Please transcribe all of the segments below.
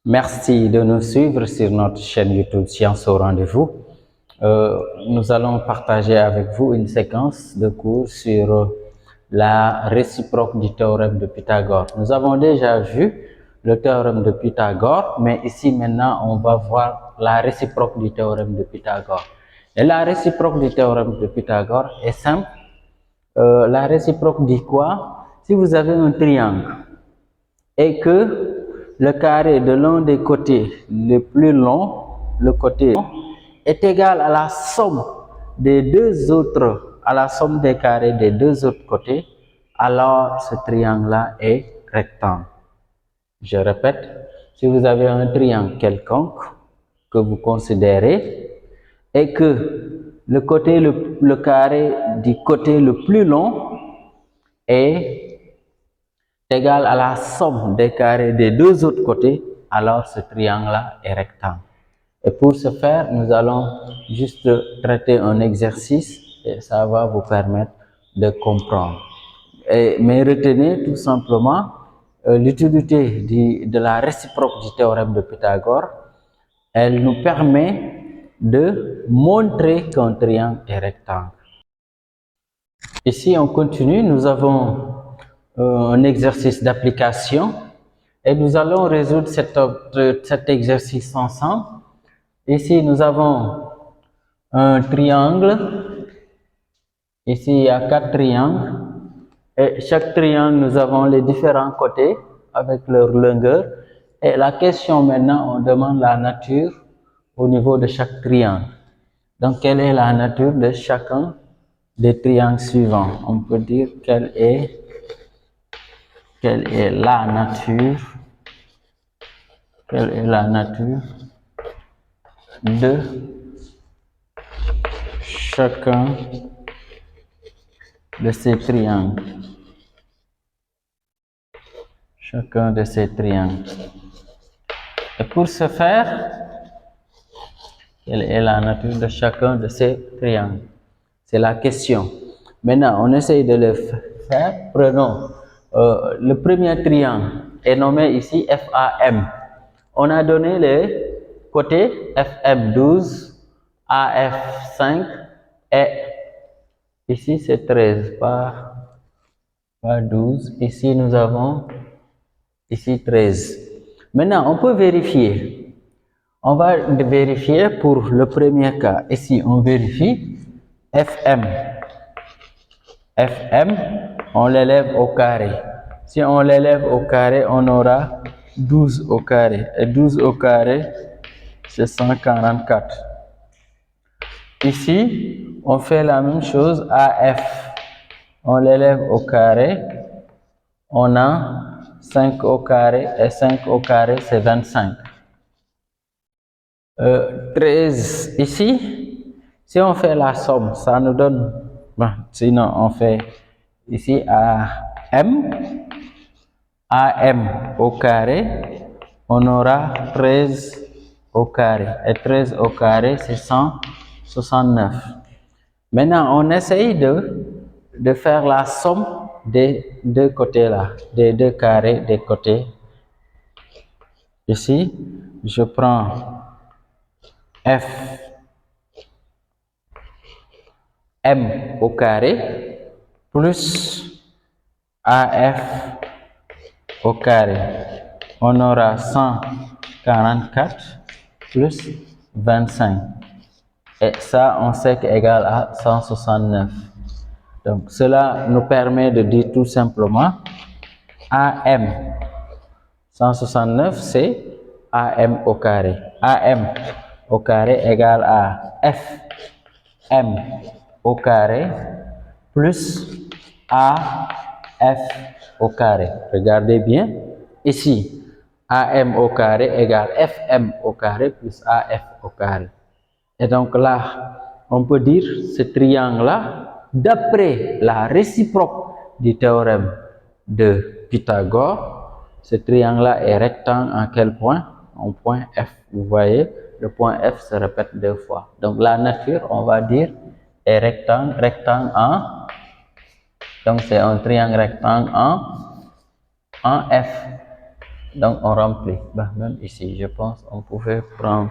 Merci de nous suivre sur notre chaîne YouTube Sciences au rendez-vous. Nous allons partager avec vous une séquence de cours sur la réciproque du théorème de Pythagore. Nous avons déjà vu le théorème de Pythagore, mais ici maintenant on va voir la réciproque du théorème de Pythagore. Et la réciproque du théorème de Pythagore est simple. La réciproque dit quoi? Si vous avez un triangle et que le carré de l'un des côtés le plus long, le côté est égal à la somme des deux autres, à la somme des carrés des deux autres côtés, alors ce triangle-là est rectangle. Je répète, si vous avez un triangle quelconque que vous considérez et que le carré du côté le plus long est égal à la somme des carrés des deux autres côtés, alors ce triangle-là est rectangle. Et pour ce faire, nous allons juste traiter un exercice et ça va vous permettre de comprendre. Mais retenez tout simplement l'utilité de la réciproque du théorème de Pythagore. Elle nous permet de montrer qu'un triangle est rectangle. Ici, on continue. Nous avons un exercice d'application et nous allons résoudre cet exercice ensemble. Ici, nous avons un triangle. Ici, il y a 4 triangles. Et chaque triangle, nous avons les différents côtés avec leur longueur. Et la question maintenant, on demande la nature au niveau de chaque triangle. Donc, quelle est la nature de chacun des triangles suivants? On peut dire quelle est la nature de chacun de ces triangles. Et pour ce faire, quelle est la nature de chacun de ces triangles? C'est la question. Maintenant, on essaye de le faire. Prenons le premier triangle est nommé ici FAM. On a donné les côtés FM12, AF5 et ici c'est 13, pas 12. Ici nous avons ici 13. Maintenant, on peut vérifier. On va vérifier pour le premier cas. Ici, on vérifie FM. FM, on l'élève au carré. Si on l'élève au carré, on aura 12 au carré. Et 12 au carré, c'est 144. Ici, on fait la même chose AF. On l'élève au carré. On a 5 au carré. Et 5 au carré, c'est 25. 13 ici. Si on fait la somme, ça nous donne... Bon, sinon, on fait ici AM au carré, on aura 13 au carré. Et 13 au carré, c'est 169. Maintenant, on essaye de faire la somme des deux côtés là, des deux carrés des côtés. Ici, je prends F M au carré plus AF au carré. On aura 144 plus 25. Et ça, on sait qu'égal à 169. Donc, cela nous permet de dire tout simplement AM 169, c'est AM au carré. AM au carré égale à FM au carré plus AF au carré. Regardez bien. Ici, AM au carré égale FM au carré plus AF au carré. Et donc là, on peut dire ce triangle-là, d'après la réciproque du théorème de Pythagore, ce triangle-là est rectangle en quel point? En point F. Vous voyez, le point F se répète 2 fois. Donc la nature, on va dire, est rectangle en... Donc c'est un triangle rectangle en F. Donc on remplit. Bah, même ici, je pense on pouvait prendre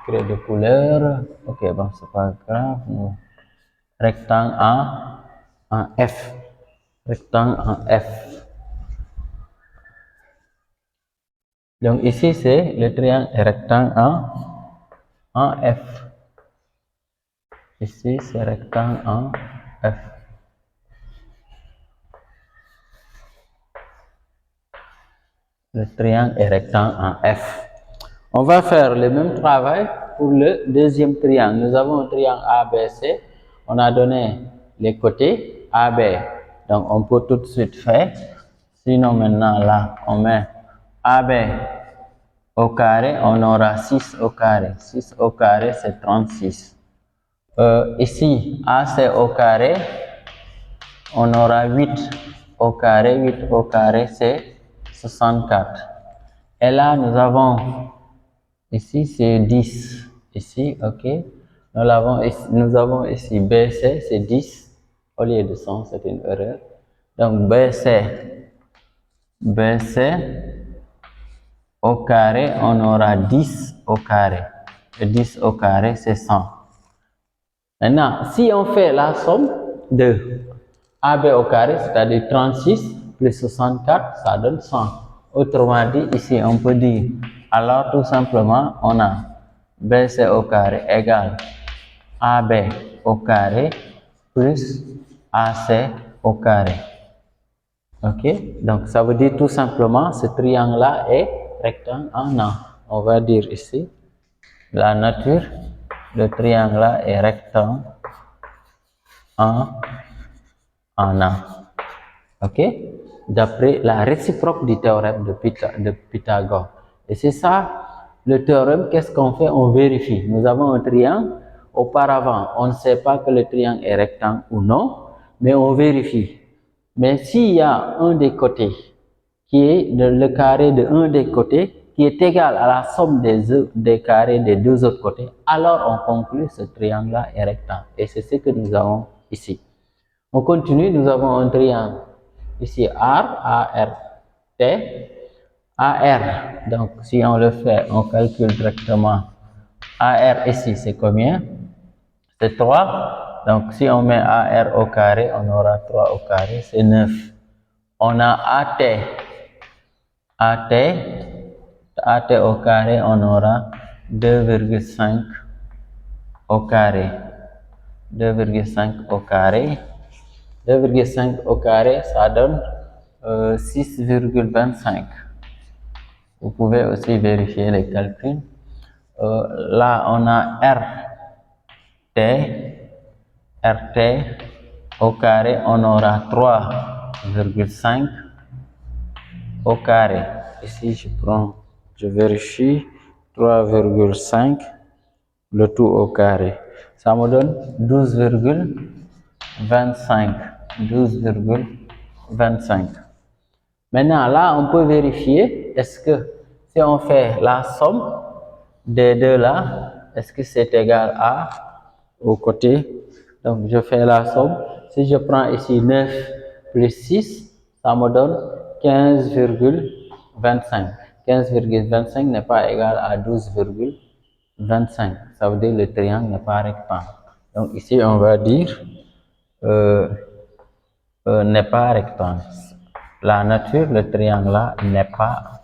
créer de couleur. Ok, bon, c'est pas grave. Rectangle en F. Rectangle en F. Donc ici, c'est le triangle rectangle en F. Ici, c'est rectangle en F. Le triangle est rectangle en F. On va faire le même travail pour le deuxième triangle. Nous avons un triangle ABC. On a donné les côtés AB. Donc, on peut tout de suite faire. Sinon, maintenant, là, on met AB au carré. On aura 6 au carré. 6 au carré, c'est 36. Ici, AC au carré, on aura 8 au carré. 8 au carré, c'est 64. Et là, nous avons, ici, c'est 10. Ici, ok. Nous avons ici BC, c'est 10. Au lieu de 100, c'est une erreur. Donc, BC au carré, on aura 10 au carré. Et 10 au carré, c'est 100. Maintenant, si on fait la somme de AB au carré, c'est-à-dire 36 plus 64, ça donne 100. Autrement dit, ici, on peut dire, alors tout simplement, on a BC au carré égale AB au carré plus AC au carré. Ok? Donc, ça veut dire tout simplement, ce triangle-là est rectangle en A. On va dire ici, la nature, le triangle-là est rectangle en A. Ok? D'après la réciproque du théorème de Pythagore. Et c'est ça, le théorème, qu'est-ce qu'on fait? On vérifie. Nous avons un triangle. Auparavant, on ne sait pas que le triangle est rectangle ou non, mais on vérifie. Mais s'il y a un des côtés qui est le carré de un des côtés qui est égal à la somme des carrés des deux autres côtés, alors on conclut ce triangle-là est rectangle. Et c'est ce que nous avons ici. On continue, nous avons un triangle. Ici, AR, T, AR. Donc, si on le fait, on calcule directement. AR ici, c'est combien? C'est 3. Donc, si on met AR au carré, on aura 3 au carré, c'est 9. On a AT au carré, on aura 2,5 au carré. 2,5 au carré. 2,5 au carré, ça donne 6,25. Vous pouvez aussi vérifier les calculs. Là, on a RT au carré, on aura 3,5 au carré. Ici, je vérifie 3,5, le tout au carré. Ça me donne 12,25. 12,25. Maintenant, là, on peut vérifier, est-ce que si on fait la somme des deux là, est-ce que c'est égal à au côté? Donc, je fais la somme. Si je prends ici 9 plus 6, ça me donne 15,25. 15,25 n'est pas égal à 12,25. Ça veut dire que le triangle n'est pas rectangle. Donc, ici, on va dire n'est pas rectangle. La nature, le triangle là n'est pas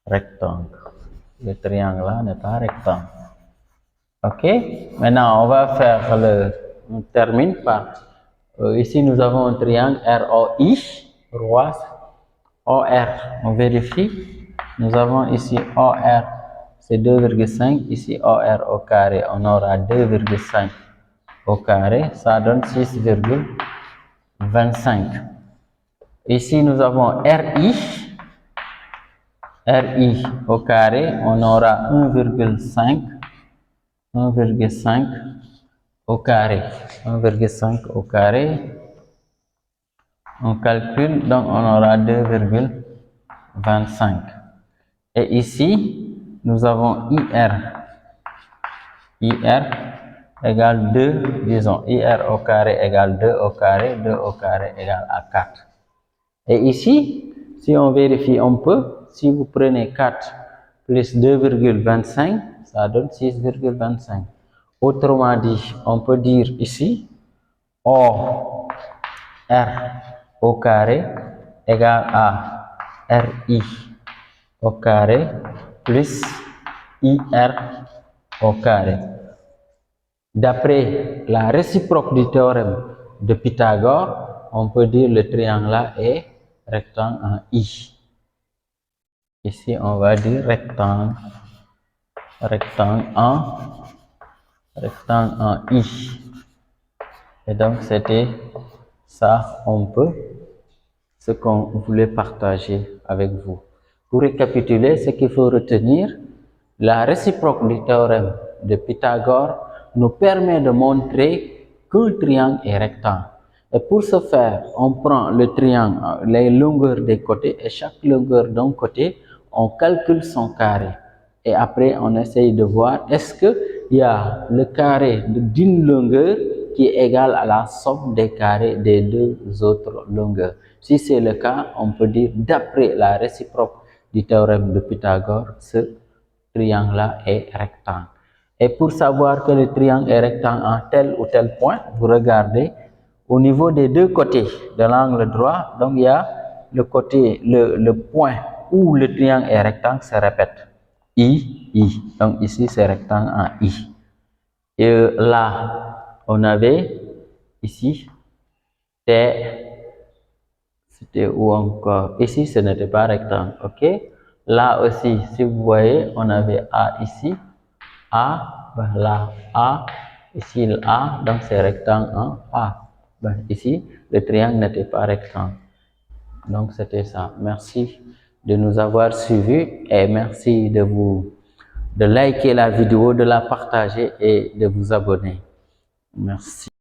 rectangle. Le triangle là n'est pas rectangle. Ok? Maintenant, on va faire on termine par, ici nous avons un triangle ROI, OR, on vérifie. Nous avons ici OR, c'est 2,5, ici OR au carré, on aura 2,5 au carré, ça donne 6,25. Ici, nous avons RI au carré, on aura 1,5 au carré. 1,5 au carré. On calcule, donc on aura 2,25. Et ici, nous avons IR. IR égale 2, disons, IR au carré égale 2 au carré, 2 au carré égale à 4. Et ici, si on vérifie un peu, si vous prenez 4 plus 2,25, ça donne 6,25. Autrement dit, on peut dire ici, O R au carré égale à RI au carré plus IR au carré. D'après la réciproque du théorème de Pythagore, on peut dire le triangle là est rectangle en I. Ici, on va dire rectangle en I. Et donc, c'était ça, ce qu'on voulait partager avec vous. Pour récapituler, ce qu'il faut retenir, la réciproque du théorème de Pythagore nous permet de montrer qu'un triangle est rectangle. Et pour ce faire, on prend le triangle, les longueurs des côtés, et chaque longueur d'un côté, on calcule son carré. Et après, on essaye de voir est-ce qu'il y a le carré d'une longueur qui est égal à la somme des carrés des deux autres longueurs. Si c'est le cas, on peut dire d'après la réciproque du théorème de Pythagore, ce triangle-là est rectangle. Et pour savoir que le triangle est rectangle en tel ou tel point, vous regardez au niveau des deux côtés de l'angle droit, donc il y a le point où le triangle est rectangle se répète. I. Donc ici c'est rectangle en I. Et là, on avait ici, c'était où encore? Ici, ce n'était pas rectangle, ok? Là aussi, si vous voyez, on avait A ici, A, ben là, A, ici le A, donc c'est rectangle en A. Ben, ici, le triangle n'était pas rectangle. Donc c'était ça. Merci de nous avoir suivis et merci de liker la vidéo, de la partager et de vous abonner. Merci.